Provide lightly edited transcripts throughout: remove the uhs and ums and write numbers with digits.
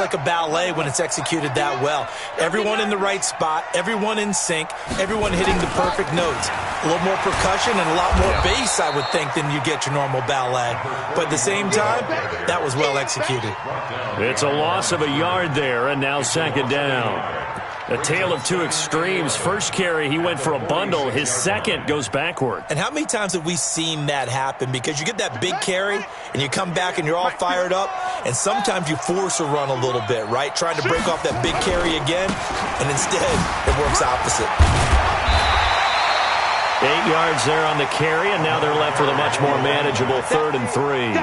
Like a ballet when it's executed that well. Everyone in the right spot, everyone in sync, everyone hitting the perfect notes. A little more percussion and a lot more bass, I would think, than you get your normal ballet. But at the same time, that was well executed. It's a loss of a yard there, and now second down. A tale of two extremes. First carry, he went for a bundle. His second goes backward. And how many times have we seen that happen? Because you get that big carry, and you come back and you're all fired up, and sometimes you force a run a little bit, right? Trying to break off that big carry again, and instead it works opposite. 8 yards there on the carry, and now they're left with a much more manageable 3rd and 3.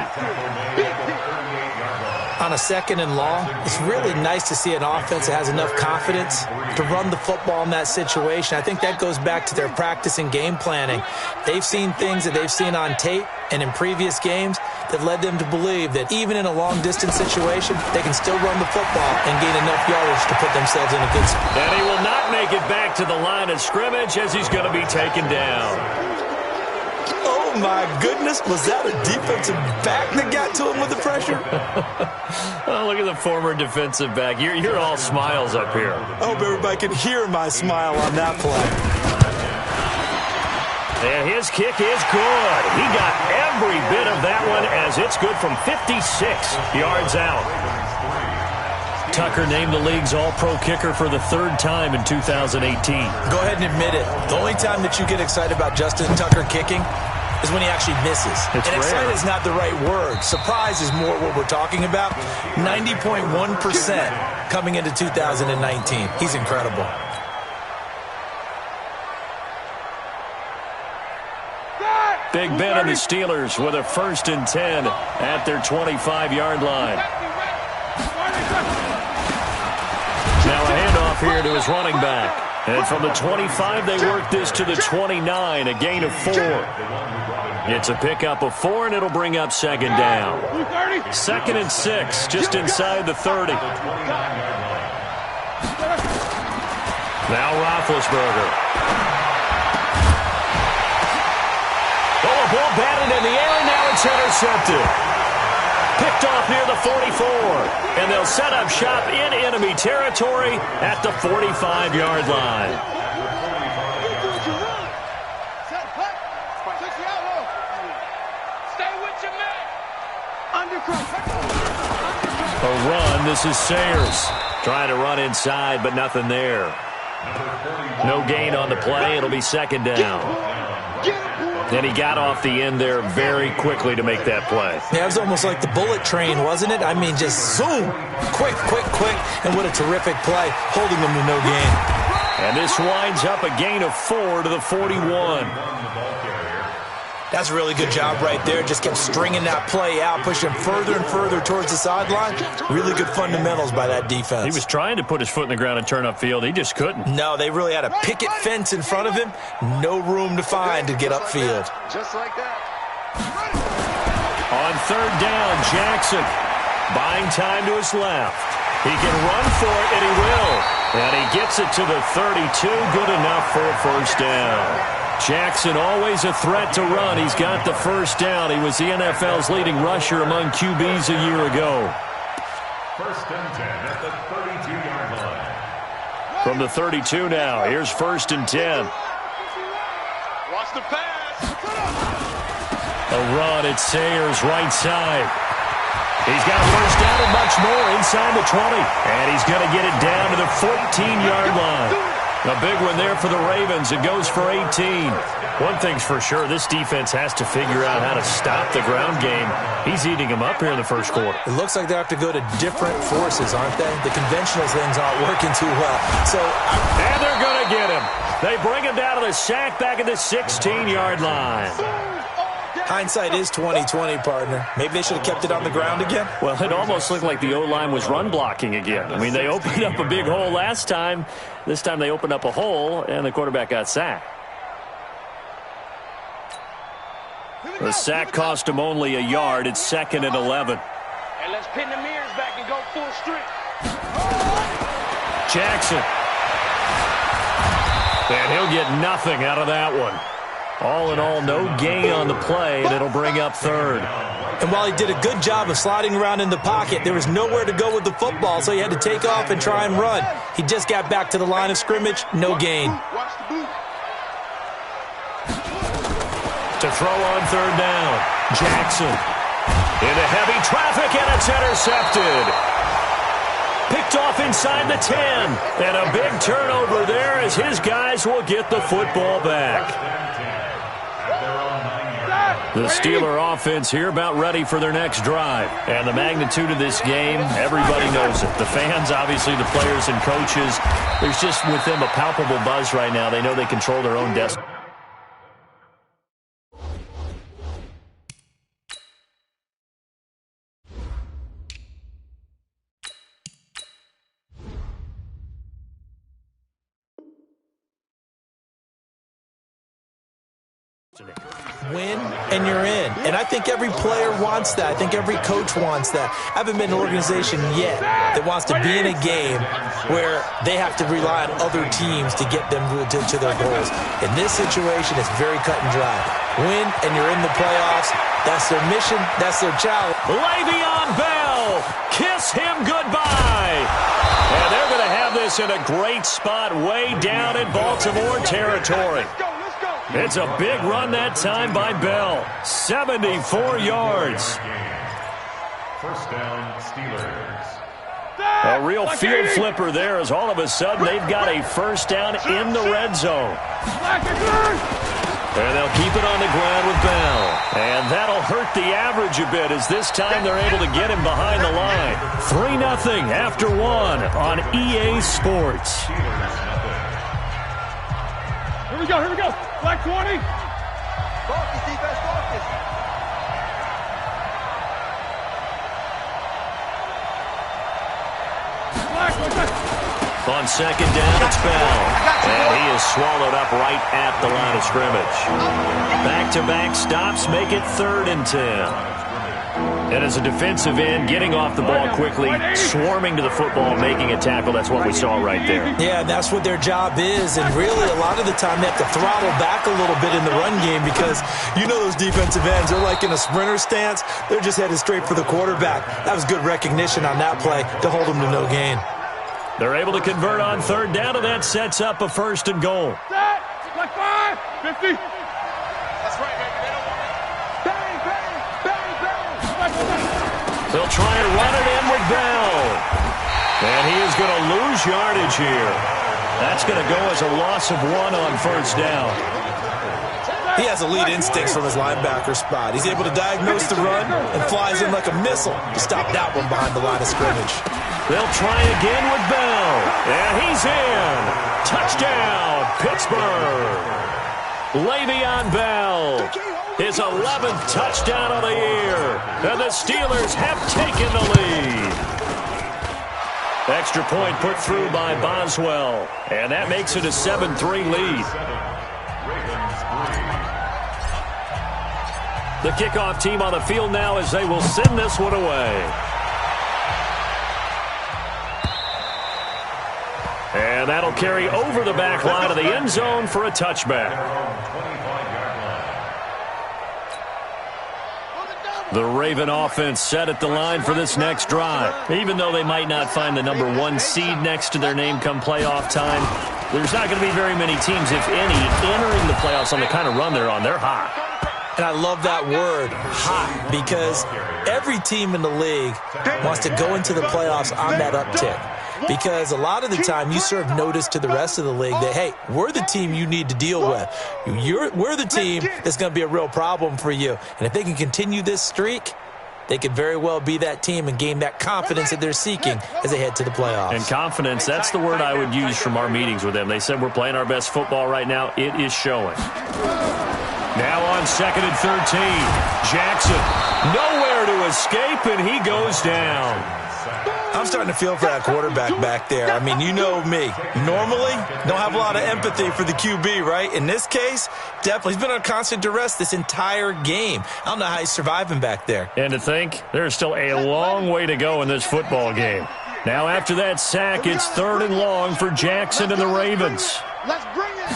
On a second and long, it's really nice to see an offense that has enough confidence to run the football in that situation. I think that goes back to their practice and game planning. They've seen things that they've seen on tape and in previous games that led them to believe that even in a long-distance situation, they can still run the football and gain enough yardage to put themselves in a good spot. And he will not make it back to the line of scrimmage as he's going to be taken down. Oh, my goodness. Was that a defensive back that got to him with the pressure? Oh, look at the former defensive back. You're all smiles up here. I hope everybody can hear my smile on that play. And his kick is good. He got every bit of that one as it's good from 56 yards out. Tucker named the league's all-pro kicker for the 3rd time in 2018. Go ahead and admit it. The only time that you get excited about Justin Tucker kicking is when he actually misses. And excited is not the right word. Surprise is more what we're talking about. 90.1% coming into 2019. He's incredible. Big Ben and the Steelers with a 1st and 10 at their 25-yard line. Now a handoff here to his running back. And from the 25, they work this to the 29, a gain of 4. It's a pickup of 4, and it'll bring up second down. 2nd and 6, just inside the 30. Now Roethlisberger. Oh, a ball batted in the air, and now it's intercepted. Picked off near the 44, and they'll set up shop in enemy territory at the 45-yard line. A run, this is Sayers. Trying to run inside, but nothing there. No gain on the play, it'll be second down. And he got off the end there very quickly to make that play. Yeah, it was almost like the bullet train, wasn't it? I mean, just zoom. Quick, quick, quick. And what a terrific play, holding them to no gain. And this winds up a gain of 4 to the 41. That's a really good job right there. Just kept stringing that play out, pushing further and further towards the sideline. Really good fundamentals by that defense. He was trying to put his foot in the ground and turn upfield. He just couldn't. No, they really had a picket fence in front of him. No room to find to get upfield. Just like that. On 3rd down, Jackson buying time to his left. He can run for it, and he will. And he gets it to the 32. Good enough for a 1st down. Jackson always a threat to run. He's got the 1st down. He was the NFL's leading rusher among QBs a year ago. 1st and 10 at the 32-yard line. From the 32 now, here's 1st and 10. Watch the pass. A run at Sayers' right side. He's got a 1st down and much more inside the 20. And he's going to get it down to the 14-yard line. A big one there for the Ravens. It goes for 18. One thing's for sure, this defense has to figure out how to stop the ground game. He's eating them up here in the 1st quarter. It looks like they have to go to different forces, aren't they? The conventional things aren't working too well. And they're going to get him. They bring him down to the sack back at the 16-yard line. Hindsight is 20/20, partner. Maybe they should have kept it on the ground again. Well, it almost looked like the O-line was run blocking again. I mean, they opened up a big hole last time. This time they opened up a hole, and the quarterback got sacked. The sack cost him only a yard. It's 2nd and 11. And let's pin the mirrors back and go full strength. Jackson. And he'll get nothing out of that one. All in all, no gain on the play, and it'll bring up 3rd. And while he did a good job of sliding around in the pocket, there was nowhere to go with the football, so he had to take off and try and run. He just got back to the line of scrimmage, no gain. To throw on third down, Jackson. Into heavy traffic, and it's intercepted. Picked off inside the 10. And a big turnover there as his guys will get the football back. The Steeler offense here about ready for their next drive. And the magnitude of this game, everybody knows it. The fans, obviously the players and coaches, there's just with them a palpable buzz right now. They know they control their own destiny. Win, and you're in. And I think every player wants that. I think every coach wants that. I haven't been an organization yet that wants to be in a game where they have to rely on other teams to get them to their goals. In this situation, it's very cut and dry. Win, and you're in the playoffs. That's their mission. That's their challenge. Le'Veon Bell, kiss him goodbye. And they're going to have this in a great spot way down in Baltimore territory. It's a big run that time by Bell. 74 yards. First down, Steelers. A real field flipper there as all of a sudden they've got a first down in the red zone. And they'll keep it on the ground with Bell. And that'll hurt the average a bit as this time they're able to get him behind the line. 3-0 after 1 on EA Sports. Here we go, here we go. Black 20. Focus, defense, focus. On second down, it's Bell. And he is swallowed up right at the line of scrimmage. Back-to-back stops make it 3rd and 10. And as a defensive end, getting off the ball quickly, swarming to the football, making a tackle, that's what we saw right there. Yeah, and that's what their job is. And really, a lot of the time, they have to throttle back a little bit in the run game because you know those defensive ends, they're like in a sprinter stance. They're just headed straight for the quarterback. That was good recognition on that play to hold them to no gain. They're able to convert on third down, and that sets up a 1st and goal. Set. Black 5. 50. That's right, baby. They don't want it. Bang, bang, bang, bang. They'll try and run it in with Bell. And he is going to lose yardage here. That's going to go as a loss of 1 on first down. He has elite instincts from his linebacker spot. He's able to diagnose the run and flies in like a missile to stop that one behind the line of scrimmage. They'll try again with Bell. And he's in. Touchdown, Pittsburgh. Le'Veon Bell, his 11th touchdown of the year. And the Steelers have taken the lead. Extra point put through by Boswell. And that makes it a 7-3 lead. The kickoff team on the field now as they will send this one away. And that'll carry over the back line of the end zone for a touchback. The Raven offense set at the line for this next drive. Even though they might not find the #1 seed next to their name come playoff time, there's not going to be very many teams, if any, entering the playoffs on the kind of run they're on. They're hot. And I love that word, hot, because every team in the league wants to go into the playoffs on that uptick. Because a lot of the time you serve notice to the rest of the league that, hey, we're the team you need to deal with. We're the team that's going to be a real problem for you. And if they can continue this streak, they could very well be that team and gain that confidence that they're seeking as they head to the playoffs. And confidence, that's the word I would use from our meetings with them. They said we're playing our best football right now. It is showing. Now on 2nd and 13, Jackson, nowhere to escape, and he goes down. I'm starting to feel for that quarterback back there. I mean, you know me. Normally, don't have a lot of empathy for the QB, right? In this case, definitely. He's been on constant duress this entire game. I don't know how he's surviving back there. And to think, there's still a long way to go in this football game. Now after that sack, it's 3rd and long for Jackson and the Ravens. Let's bring it.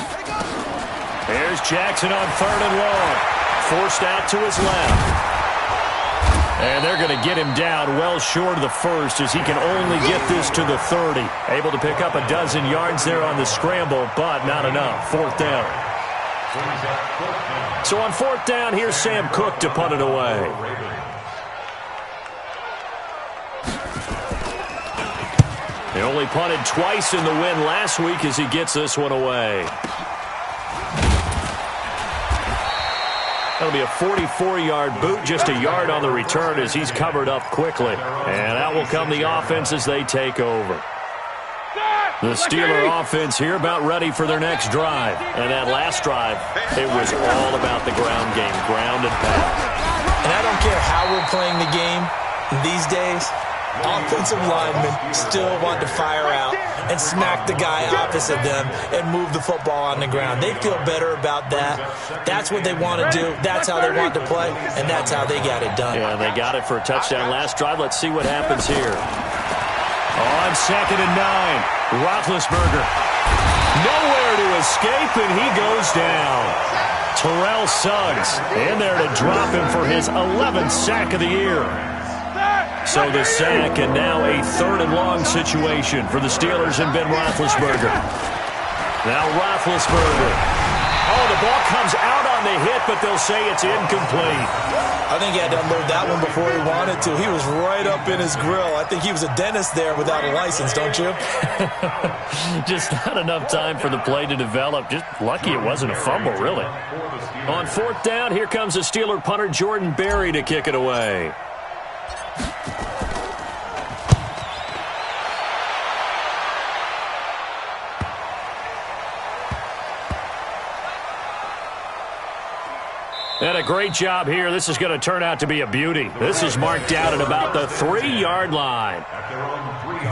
Here's Jackson on 3rd and long. Forced out to his left. And they're going to get him down well short of the first as he can only get this to the 30. Able to pick up a dozen yards there on the scramble, but not enough. Fourth down. So on fourth down, here's Sam Cook to punt it away. He only punted twice in the win last week as he gets this one away. That'll be a 44-yard boot, just a yard on the return as he's covered up quickly. And out will come the offense as they take over. The Steeler offense here about ready for their next drive. And that last drive, it was all about the ground game, ground and pound. And I don't care how we're playing the game these days, offensive linemen still want to fire out and smack the guy opposite them and move the football on the ground. They feel better about that. That's what they want to do. That's how they want to play, and that's how they got it done. Yeah, they got it for a touchdown last drive. Let's see what happens here. On 2nd and 9, Roethlisberger. Nowhere to escape, and he goes down. Terrell Suggs in there to drop him for his 11th sack of the year. So the sack, and now a 3rd and long situation for the Steelers and Ben Roethlisberger. Now Roethlisberger. Oh, the ball comes out on the hit, but they'll say it's incomplete. I think he had to unload that one before he wanted to. He was right up in his grill. I think he was a dentist there without a license, don't you? Just not enough time for the play to develop. Just lucky it wasn't a fumble, really. On fourth down, here comes the Steeler punter Jordan Berry to kick it away. And a great job here. This is going to turn out to be a beauty. This is marked out at about the 3-yard line.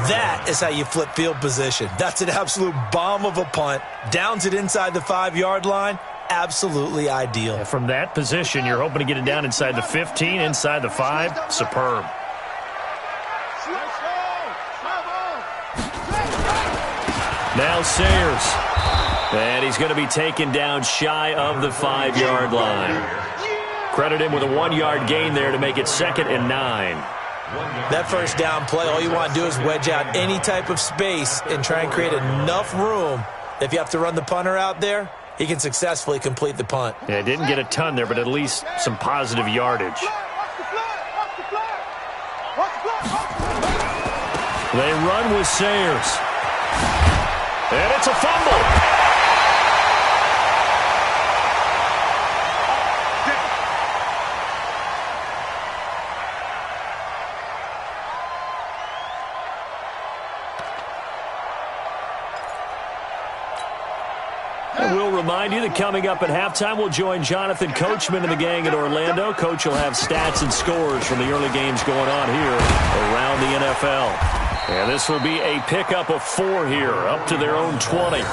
That is how you flip field position. That's an absolute bomb of a punt. Downs it inside the 5-yard line. Absolutely ideal. And from that position, you're hoping to get it down inside the 15, inside the 5. Superb. Now Sayers. And he's going to be taken down shy of the 5-yard line. Credit him with a 1-yard gain there to make it 2nd and 9. That first down play, all you want to do is wedge out any type of space and try and create enough room. If you have to run the punter out there, he can successfully complete the punt. Yeah, didn't get a ton there, but at least some positive yardage. They run with Sayers. And it's a fumble. We'll remind you that coming up at halftime, we'll join Jonathan Coachman and the gang at Orlando. Coach will have stats and scores from the early games going on here around the NFL. And this will be a pickup of 4 here, up to their own 20.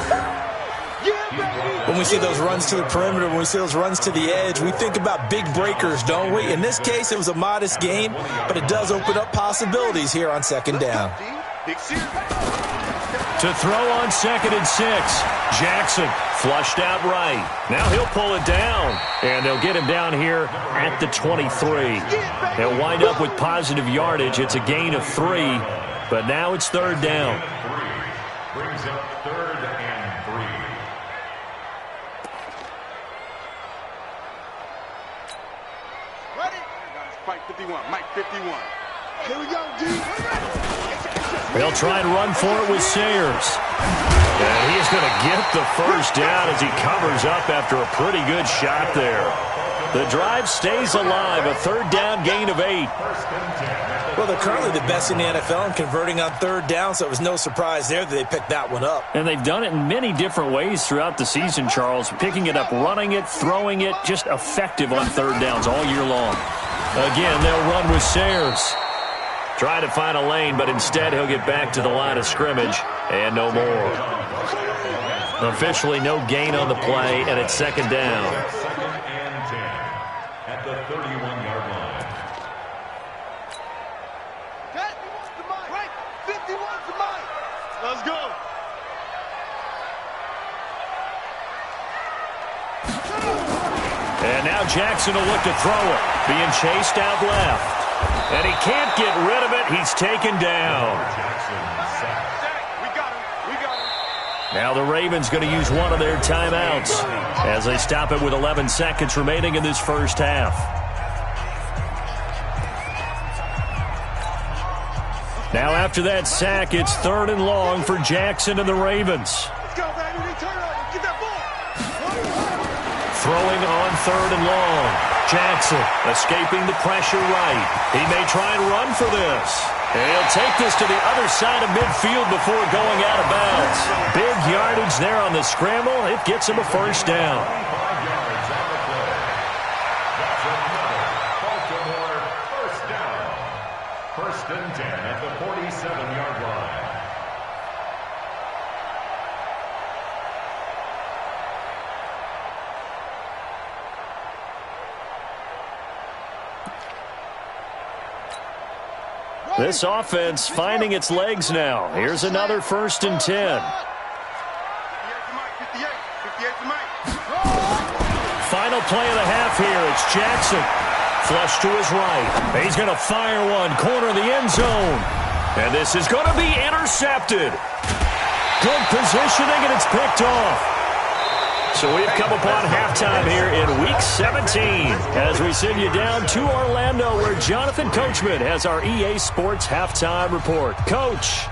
When we see those runs to the perimeter, when we see those runs to the edge, we think about big breakers, don't we? In this case, it was a modest gain, but it does open up possibilities here on 2nd down. To throw on 2nd and 6. Jackson flushed out right. Now he'll pull it down, and they'll get him down here at the 23. They'll wind up with positive yardage. It's a gain of 3, but now it's 3rd down. Brings up 3rd and 3. Ready? Mike 51. Mike 51. Here we go, D. They'll try and run for it with Sayers. And he's going to get the first down as he covers up after a pretty good shot there. The drive stays alive, a 3rd down gain of 8. Well, they're currently the best in the NFL in converting on 3rd down, so it was no surprise there that they picked that one up. And they've done it in many different ways throughout the season, Charles. Picking it up, running it, throwing it, just effective on 3rd downs all year long. Again, they'll run with Sayers. Try to find a lane, but instead he'll get back to the line of scrimmage and no more. Officially no gain on the play, and it's 2nd down. 2nd and 10 at the 31-yard line. 51 to Mike. Let's go. And now Jackson will look to throw it. Being chased out left. And he can't get rid of it. He's taken down. Now the Ravens going to use one of their timeouts as they stop it with 11 seconds remaining in this first half. Now after that sack, it's 3rd and long for Jackson and the Ravens. Throwing on 3rd and long. Jackson escaping the pressure right. He may try and run for this. He'll take this to the other side of midfield before going out of bounds. Big yardage there on the scramble. It gets him a first down. First and 10 at the 47-yard line. This offense finding its legs now. Here's another 1st and 10. Final play of the half here. It's Jackson. Flush to his right. He's going to fire one. Corner of the end zone. And this is going to be intercepted. Good positioning, and it's picked off. So we've come upon halftime here in Week 17 as we send you down to Orlando where Jonathan Coachman has our EA Sports Halftime Report. Coach.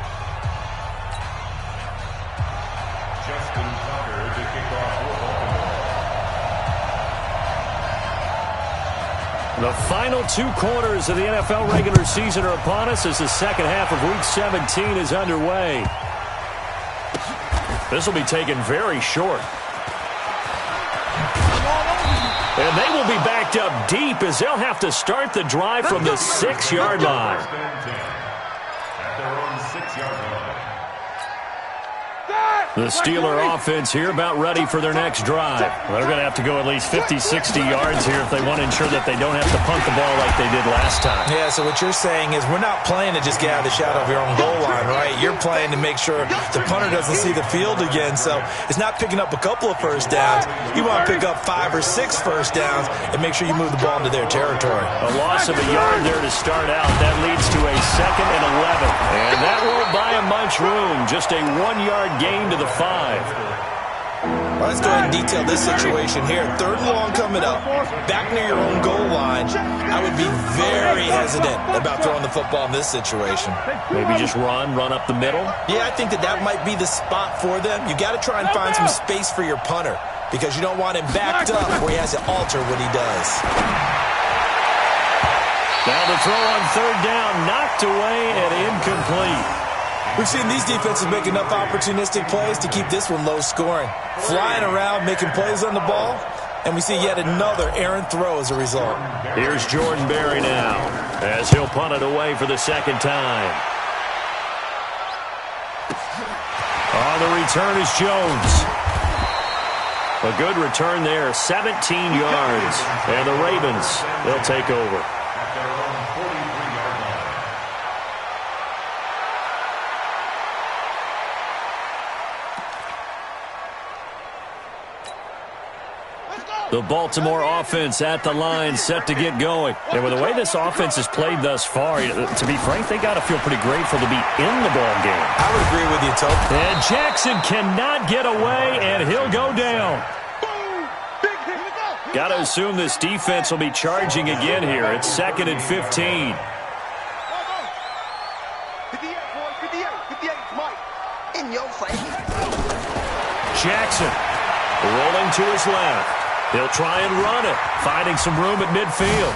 Justin Tucker to kick off for Baltimore. The final 2 quarters of the NFL regular season are upon us as the second half of Week 17 is underway. This will be taken very short. And they will be backed up deep as they'll have to start the drive from the 6-yard line. At their own 6-yard line. The Steeler offense here about ready for their next drive. They're going to have to go at least 50, 60 yards here if they want to ensure that they don't have to punt the ball like they did last time. Yeah, so what you're saying is we're not playing to just get out of the shadow of your own goal line, right? You're playing to make sure the punter doesn't see the field again. So it's not picking up a couple of first downs. You want to pick up 5 or 6 first downs and make sure you move the ball into their territory. A loss of a yard there to start out. That leads to a 2nd and 11. And that won't buy him much room. Just a 1-yard gain to the 5. Well, let's go ahead and detail this situation here. 3rd and long coming up, back near your own goal line. I would be very hesitant about throwing the football in this situation. Maybe just run up the middle? Yeah, I think that might be the spot for them. You got to try and find some space for your punter because you don't want him backed up where he has to alter what he does. Now the throw on 3rd down, knocked away and incomplete. We've seen these defenses make enough opportunistic plays to keep this one low scoring. Flying around, making plays on the ball, and we see yet another errant throw as a result. Here's Jordan Berry now as he'll punt it away for the 2nd time. On the return is Jones. A good return there, 17 yards. And the Ravens, they'll take over. At their own 43-yard line. The Baltimore offense at the line set to get going. And with the way this offense has played thus far, to be frank, they got to feel pretty grateful to be in the ball game. I would agree with you, Tope. And Jackson cannot get away, and he'll go down. Got to assume this defense will be charging again here. It's 2nd and 15. Jackson rolling to his left. He'll try and run it, finding some room at midfield.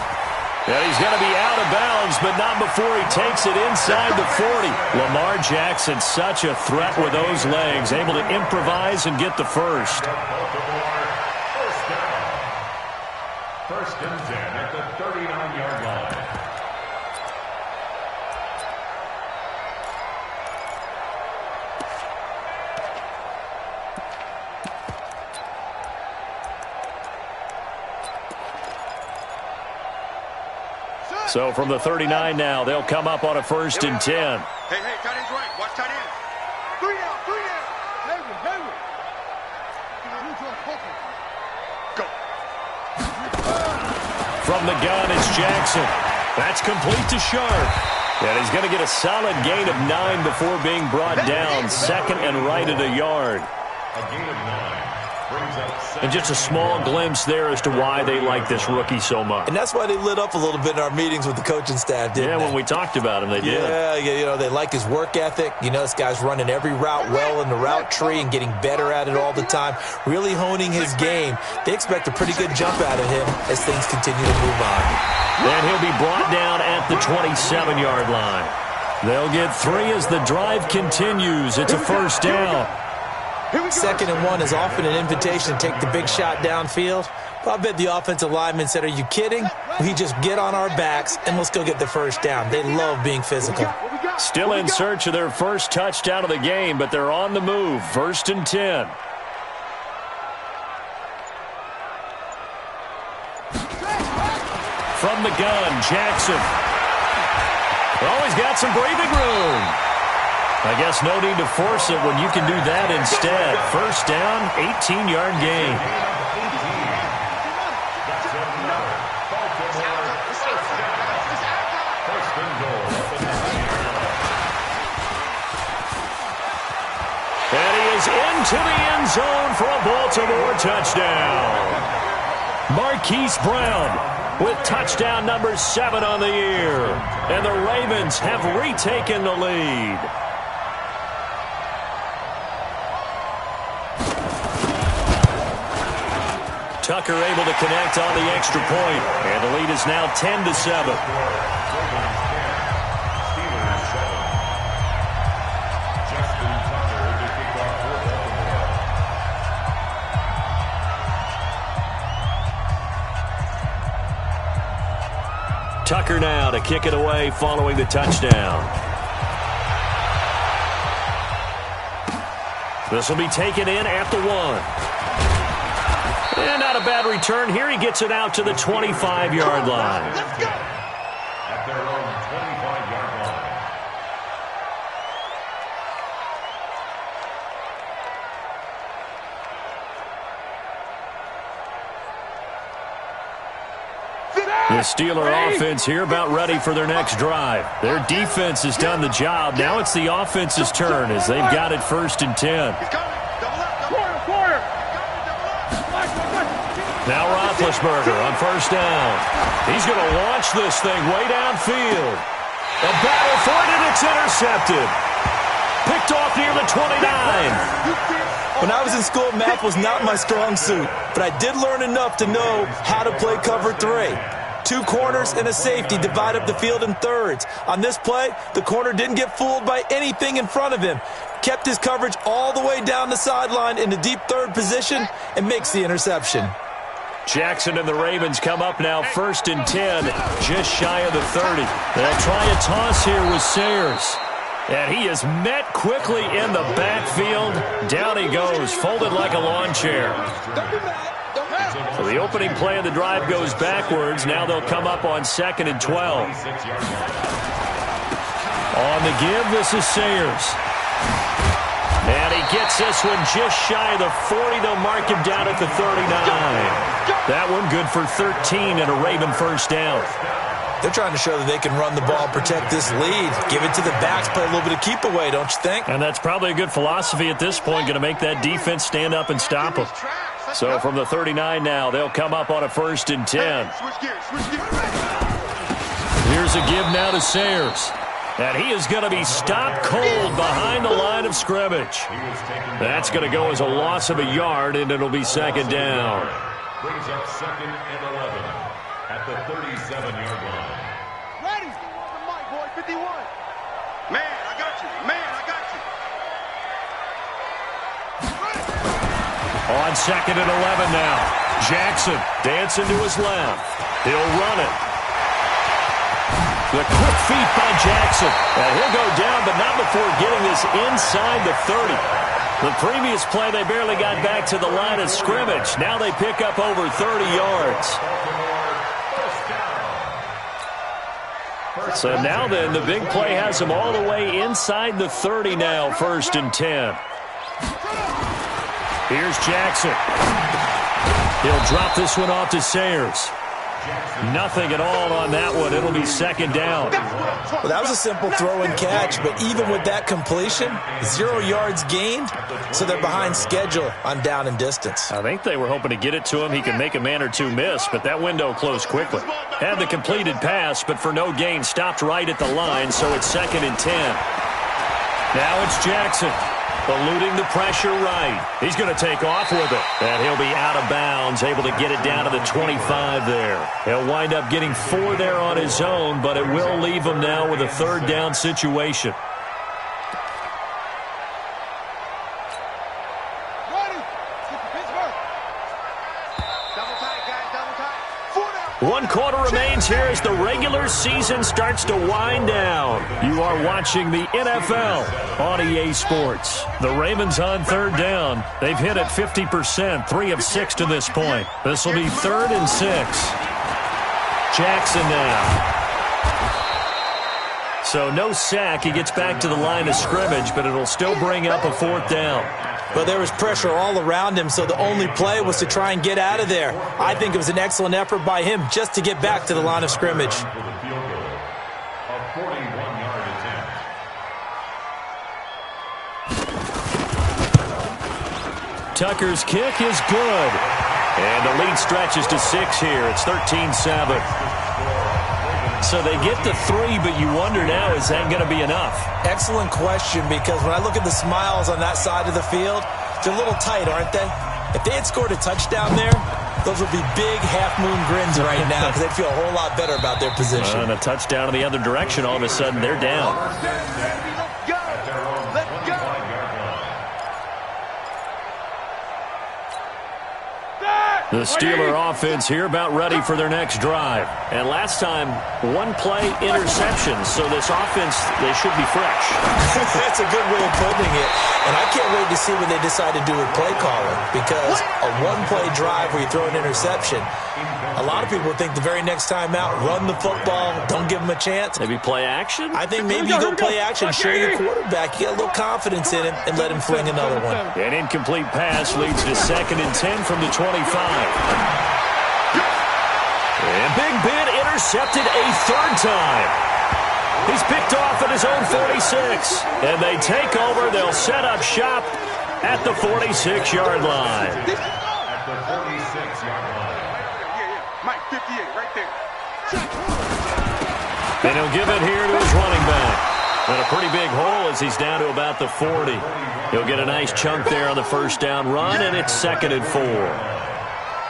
And he's going to be out of bounds, but not before he takes it inside the 40. Lamar Jackson, such a threat with those legs, able to improvise and get the first. First and 10 at the 39-yard line. So from the 39 now, they'll come up on a 1st and 10. Hey, tight end's right. Watch tight end. 3 out. Go. From the gun, it's Jackson. That's complete to Sharp. And he's going to get a solid gain of 9 before being brought down. Second and right at a yard. A gain of 9. And just a small glimpse there as to why they like this rookie so much. And that's why they lit up a little bit in our meetings with the coaching staff, didn't they? Yeah, when we talked about him, they did. Yeah, you know, they like his work ethic. You know, this guy's running every route well in the route tree and getting better at it all the time, really honing his game. They expect a pretty good jump out of him as things continue to move on. And he'll be brought down at the 27-yard line. They'll get 3 as the drive continues. It's a first down. 2nd and 1 is often an invitation to take the big shot downfield. But I bet the offensive lineman said, are you kidding? We just get on our backs and let's go get the first down. They love being physical. Still in search of their first touchdown of the game, but they're on the move. 1st and 10. From the gun, Jackson. Oh, he's got some breathing room. I guess no need to force it when you can do that instead. First down, 18-yard gain. And he is into the end zone for a Baltimore touchdown. Marquise Brown with touchdown number 7 on the year. And the Ravens have retaken the lead. Tucker able to connect on the extra point, and the lead is now 10-7. Tucker now to kick it away following the touchdown. This will be taken in at the 1. And not a bad return here. He gets it out to the 25-yard line. Let's go. At their own 25-yard line. The Steeler offense here about ready for their next drive. Their defense has done the job. Now it's the offense's turn as they've got it 1st and 10. Now Roethlisberger on first down. He's going to launch this thing way downfield. A battle for it, and it's intercepted. Picked off near the 29. When I was in school, math was not my strong suit, but I did learn enough to know how to play cover 3. 2 corners and a safety divide up the field in thirds. On this play, the corner didn't get fooled by anything in front of him. Kept his coverage all the way down the sideline in the deep third position and makes the interception. Jackson and the Ravens come up now 1st and 10, just shy of the 30. They'll try a toss here with Sayers. And he is met quickly in the backfield. Down he goes, folded like a lawn chair. So the opening play of the drive goes backwards. Now they'll come up on 2nd and 12. On the give, this is Sayers. And he gets this one just shy of the 40. They'll mark him down at the 39. That one good for 13 and a Raven first down. They're trying to show that they can run the ball, protect this lead. Give it to the backs, play a little bit of keep away, don't you think? And that's probably a good philosophy at this point, going to make that defense stand up and stop them. So from the 39 now, they'll come up on a 1st and 10. Here's a give now to Sayers. And he is going to be stopped cold behind the line of scrimmage. That's going to go as a loss of a yard, and it'll be 2nd down. Brings up 2nd and 11 at the 37-yard line. Ready? Mike, boy, 51. Man, I got you. Man, I got you. On 2nd and 11 now. Jackson dancing to his left. He'll run it. The quick feet by Jackson. And he'll go down, but not before getting this inside the 30. The previous play, they barely got back to the line of scrimmage. Now they pick up over 30 yards. So now then, the big play has them all the way inside the 30 now, 1st and 10. Here's Jackson. He'll drop this one off to Sayers. Nothing at all on that one. It'll be second down. Well, that was a simple throw and catch, but even with that completion, 0 yards gained, so they're behind schedule on down and distance. I think they were hoping to get it to him. He could make a man or two miss, but that window closed quickly. Had the completed pass, but for no gain, stopped right at the line, so it's 2nd and 10. Now it's Jackson. Eluding the pressure right. He's going to take off with it. And he'll be out of bounds, able to get it down to the 25 there. He'll wind up getting 4 there on his own, but it will leave him now with a 3rd down situation. One quarter remains here as the regular season starts to wind down. You are watching the NFL on EA Sports. The Ravens on 3rd down. They've hit it 50%, 3 of 6 to this point. This will be 3rd and 6. Jackson now. So no sack. He gets back to the line of scrimmage, but it'll still bring up a 4th down. But there was pressure all around him, so the only play was to try and get out of there. I think it was an excellent effort by him just to get back to the line of scrimmage. Tucker's kick is good. And the lead stretches to 6 here. It's 13-7. So they get to 3, but you wonder now, is that going to be enough? Excellent question, because when I look at the smiles on that side of the field, they're a little tight, aren't they? If they had scored a touchdown there, those would be big half-moon grins right now because they'd feel a whole lot better about their position. And a touchdown in the other direction, all of a sudden they're down. The Steeler offense here about ready for their next drive. And last time, 1-play interception. So this offense, they should be fresh. That's a good way of putting it. And I can't wait to see what they decide to do with play calling. Because a 1-play drive where you throw an interception, a lot of people think the very next time out, run the football, don't give them a chance. Maybe play action? I think maybe you go play action, show your quarterback, get a little confidence in him, and let him fling another one. An incomplete pass leads to 2nd and 10 from the 25. And Big Ben intercepted a 3rd time. He's picked off at his own 46. And they take over. They'll set up shop at the 46-yard line. At the 46-yard line. Mike, 58, right there. And he'll give it here to his running back. And a pretty big hole as he's down to about the 40. He'll get a nice chunk there on the 1st down run, and it's 2nd and 4.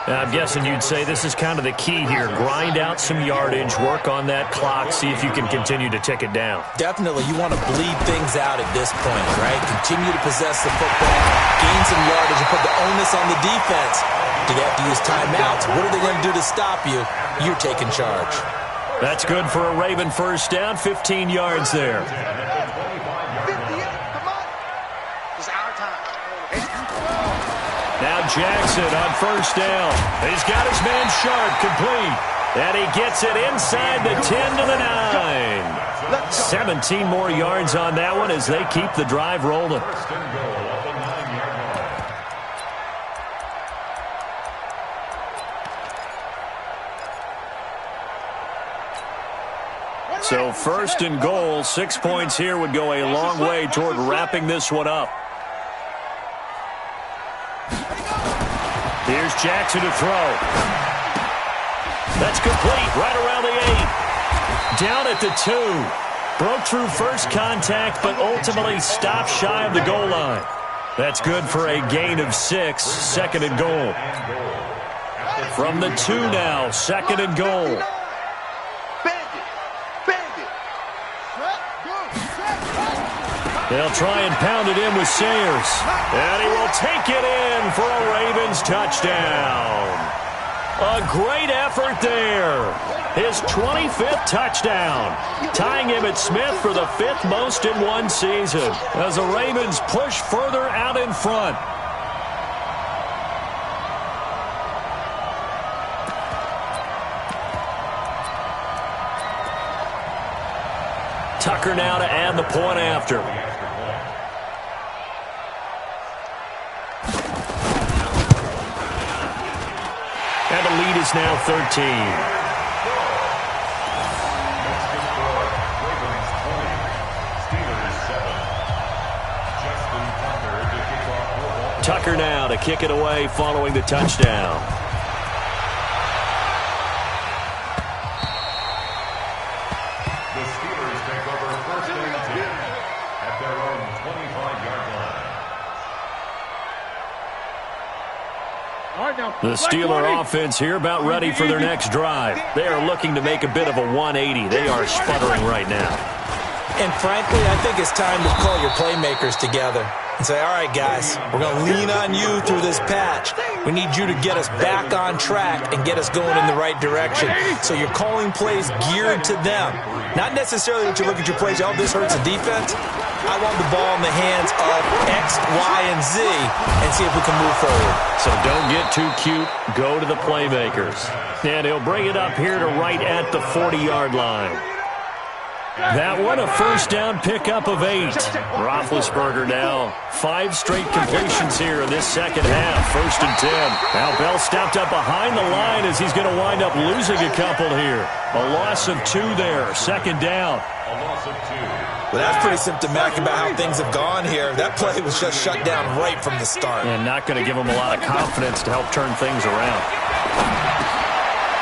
I'm guessing you'd say this is kind of the key here. Grind out some yardage, work on that clock, see if you can continue to tick it down. Definitely. You want to bleed things out at this point, right? Continue to possess the football, gain some yardage, and put the onus on the defense. Do they have to use timeouts? What are they going to do to stop you? You're taking charge. That's good for a Raven 1st down, 15 yards there. Now Jackson on 1st down. He's got his man Sharp complete. And he gets it inside the 10 to the 9. 17 more yards on that one as they keep the drive rolling. So 1st and goal, 6 points here would go a long way toward wrapping this one up. Here's Jackson to throw. That's complete right around the 8. Down at the 2. Broke through first contact, but ultimately stopped shy of the goal line. That's good for a gain of 6, 2nd and goal. From the 2 now, 2nd and goal. They'll try and pound it in with Sayers. And he will take it in for a Ravens touchdown. A great effort there. His 25th touchdown. Tying him at Smith for the 5th most in one season. As the Ravens push further out in front. Tucker now to add the point after. And the lead is now 13. Tucker now to kick it away following the touchdown. The Steelers take over first and 10 at their own 25-yard line. The Steeler offense here about ready for their next drive. They are looking to make a bit of a 180. They are sputtering right now. And frankly, I think it's time to call your playmakers together and say, all right, guys, we're going to lean on you through this patch. We need you to get us back on track and get us going in the right direction. So you're calling plays geared to them. Not necessarily that you look at your plays, oh, this hurts the defense. I want the ball in the hands of X, Y, and Z and see if we can move forward. So don't get too cute. Go to the playmakers. And he'll bring it up here to right at the 40-yard line. That one, a first down pickup of 8. Roethlisberger now. 5 straight completions here in this second half. First and 10. Now Bell stepped up behind the line as he's going to wind up losing a couple here. A loss of 2 there. Second down. A loss of 2. Well, that's pretty symptomatic about how things have gone here. That play was just shut down right from the start. And not going to give him a lot of confidence to help turn things around.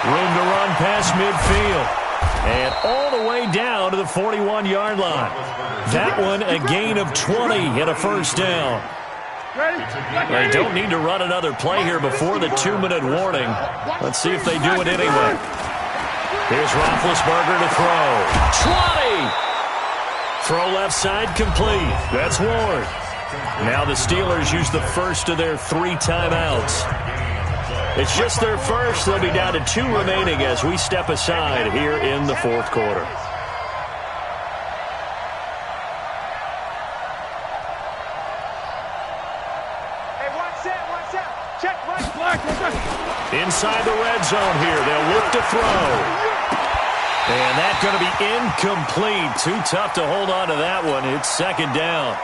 Room to run past midfield. And all the way down to the 41-yard line. That one a gain of 20 and a first down. They don't need to run another play here before the 2-minute warning. Let's see if they do it anyway. Here's Roethlisberger to throw. 20! Throw left side complete. That's Ward. Now the Steelers use the first of their 3 timeouts. It's just their first. They'll be down to 2 remaining as we step aside here in the fourth quarter. Hey, watch out. Check right. Inside the red zone here. They'll look to throw. And that's going to be incomplete. Too tough to hold on to that one. It's second down.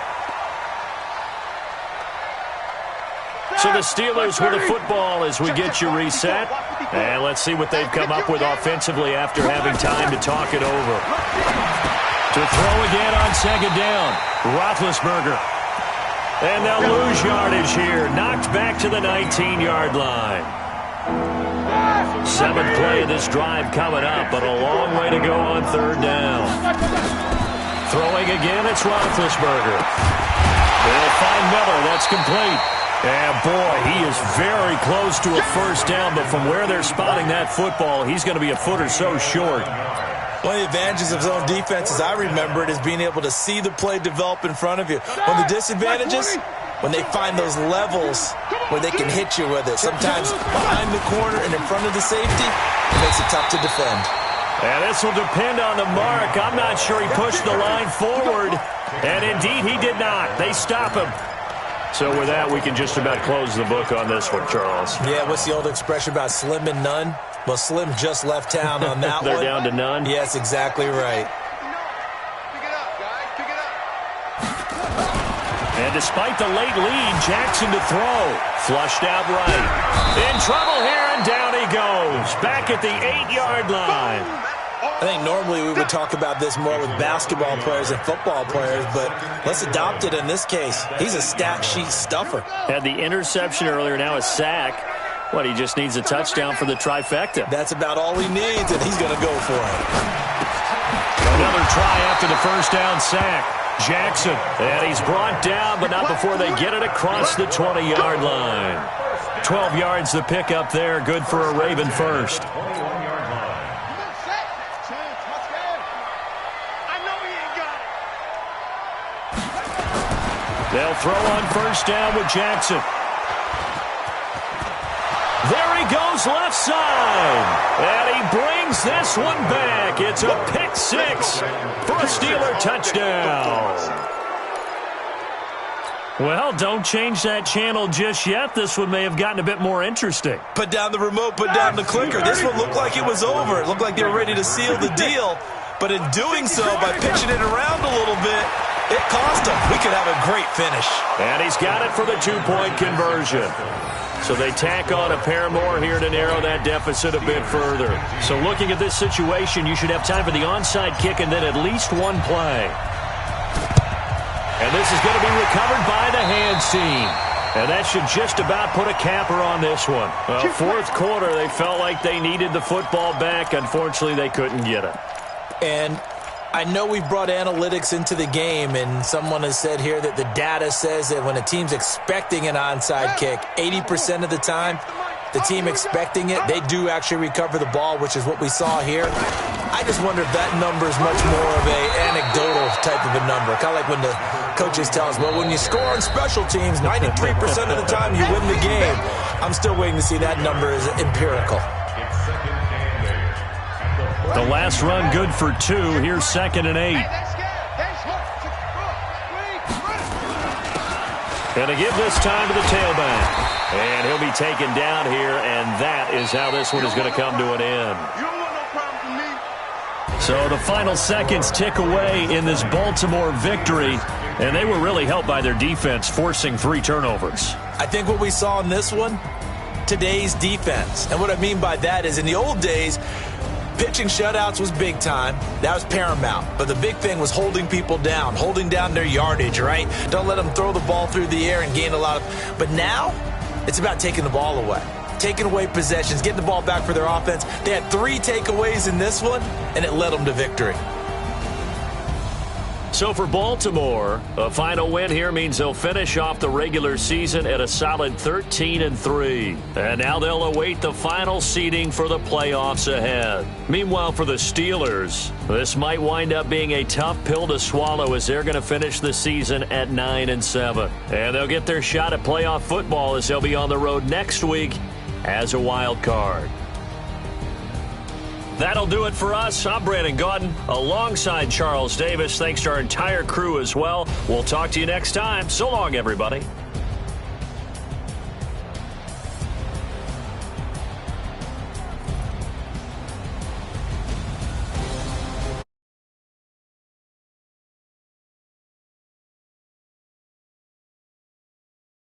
So the Steelers with the football as we get you reset. And let's see what they've come up with offensively after having time to talk it over. To throw again on second down. Roethlisberger. And they'll lose yardage here. Knocked back to the 19-yard line. 7th play of this drive coming up, but a long way to go on third down. Throwing again, it's Roethlisberger. They'll find Miller. That's complete. And, boy, he is very close to a first down, but from where they're spotting that football, he's going to be a foot or so short. One of the advantages of zone defense, as I remember it, is being able to see the play develop in front of you. One of the disadvantages, when they find those levels where they can hit you with it. Sometimes behind the corner and in front of the safety, it makes it tough to defend. And this will depend on the mark. I'm not sure he pushed the line forward. And, indeed, he did not. They stop him. So with that, we can just about close the book on this one, Charles. Yeah, what's the old expression about slim and none? Well, Slim just left town on that They're one. down to none? Yes, exactly right. Pick it up, guys. Pick it up. And despite the late lead, Jackson to throw. Flushed out right. In trouble here, and down he goes. Back at the 8-yard line. I think normally we would talk about this more with basketball players and football players, but let's adopt it in this case. He's a stat sheet stuffer. Had the interception earlier, now a sack. What, he just needs a touchdown for the trifecta. That's about all he needs, and he's going to go for it. Another try after the first down sack. Jackson, and he's brought down, but not before they get it across the 20-yard line. 12 yards the pickup there, good for a Raven first. They'll throw on first down with Jackson. There he goes left side. And he brings this one back. It's a pick 6 for a Steeler touchdown. Well, don't change that channel just yet. This one may have gotten a bit more interesting. Put down the remote, put down the clicker. This one looked like it was over. It looked like they were ready to seal the deal. But in doing so, by pitching it around a little bit, it cost him. We could have a great finish. And he's got it for the 2-point conversion. So they tack on a pair more here to narrow that deficit a bit further. So looking at this situation, you should have time for the onside kick and then at least one play. And this is going to be recovered by the hands team. And that should just about put a capper on this one. Well, fourth quarter, they felt like they needed the football back. Unfortunately, they couldn't get it. And I know we brought analytics into the game, and someone has said here that the data says that when a team's expecting an onside kick, 80% of the time, the team expecting it, they do actually recover the ball, which is what we saw here. I just wonder if that number is much more of an anecdotal type of a number. Kind of like when the coaches tell us, well, when you score on special teams, 93% of the time you win the game. I'm still waiting to see that number is empirical. The last run good for 2. Here's 2nd and 8. And to give this time to the tailback. And he'll be taken down here, and that is how this one is going to come to an end. So the final seconds tick away in this Baltimore victory, and they were really helped by their defense, forcing 3 turnovers. I think what we saw in this one, today's defense. And what I mean by that is in the old days, pitching shutouts was big time. That was paramount. But the big thing was holding people down, holding down their yardage, right? Don't let them throw the ball through the air and gain a lot of... But now, it's about taking the ball away. Taking away possessions, getting the ball back for their offense. They had 3 takeaways in this one, and it led them to victory. So for Baltimore, a final win here means they'll finish off the regular season at a solid 13-3. And now they'll await the final seeding for the playoffs ahead. Meanwhile, for the Steelers, this might wind up being a tough pill to swallow as they're going to finish the season at 9-7. And they'll get their shot at playoff football as they'll be on the road next week as a wild card. That'll do it for us. I'm Brandon Gaudin alongside Charles Davis. Thanks to our entire crew as well. We'll talk to you next time. So long, everybody.